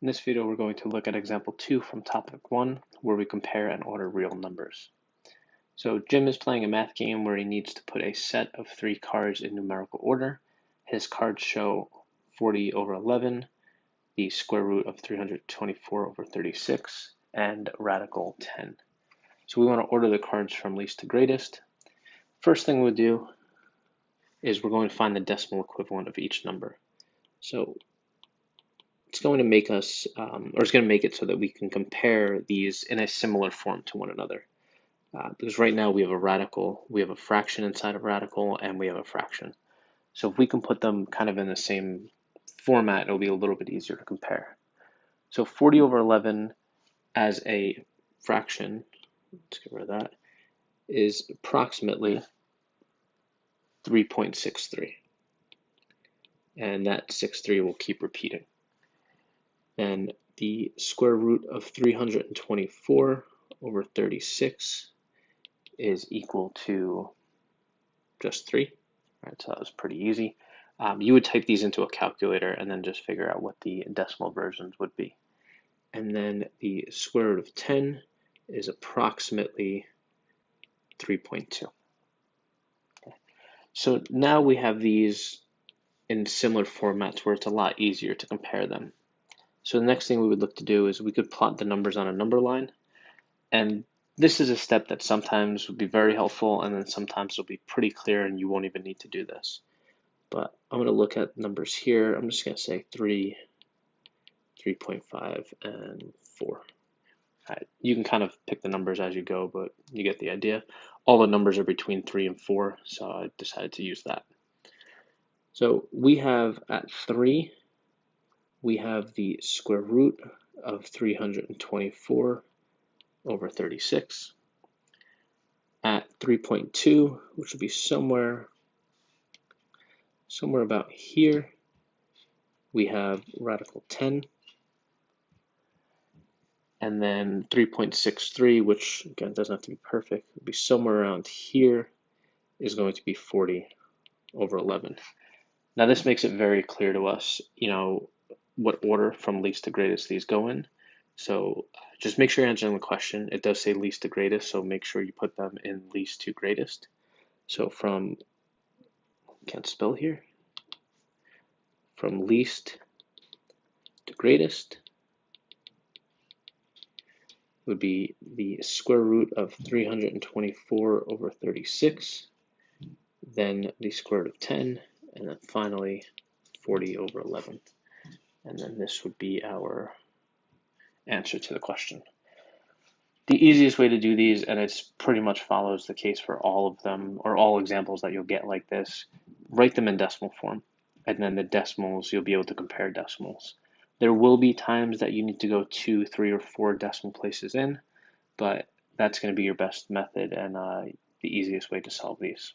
In this video, we're going to look at example 2 from topic 1, where we compare and order real numbers. So Jim is playing a math game where he needs to put a set of 3 cards in numerical order. His cards show 40 over 11, the square root of 324 over 36, and radical 10. So we want to order the cards from least to greatest. First thing we'll do is we're going to find the decimal equivalent of each number. So it's going to make us, or it's going to make it so that we can compare these in a similar form to one another. Because right now we have a radical, we have a fraction inside of radical, and we have a fraction. So if we can put them kind of in the same format, it'll be a little bit easier to compare. So 40 over 11 as a fraction, let's get rid of that, is approximately 3.63. And that 63 will keep repeating. Then the square root of 324 over 36 is equal to just 3. Right, so that was pretty easy. You would type these into a calculator and then just figure out what the decimal versions would be. And then the square root of 10 is approximately 3.2. Okay. So now we have these in similar formats where it's a lot easier to compare them. So the next thing we would look to do is we could plot the numbers on a number line. And this is a step that sometimes would be very helpful, and then sometimes it'll be pretty clear and you won't even need to do this. But I'm going to look at numbers here. I'm just going to say 3, 3.5, and 4. Right. You can kind of pick the numbers as you go, but you get the idea. All the numbers are between 3 and 4, so I decided to use that. So we have at 3, we have the square root of 324 over 36. At 3.2, which would be somewhere about here, we have radical 10. And then 3.63, which again doesn't have to be perfect, would be somewhere around here, is going to be 40 over 11. Now this makes it very clear to us, what order from least to greatest these go in. So just make sure you're answering the question. It does say least to greatest, so make sure you put them in least to greatest. So from, can't spell here, from least to greatest would be the square root of 324 over 36, then the square root of 10, and then finally 40 over 11. And then this would be our answer to the question. The easiest way to do these, and it's pretty much follows the case for all of them, or all examples that you'll get like this, write them in decimal form. And then the decimals, you'll be able to compare decimals. There will be times that you need to go 2, 3, or 4 decimal places in, but that's going to be your best method and the easiest way to solve these.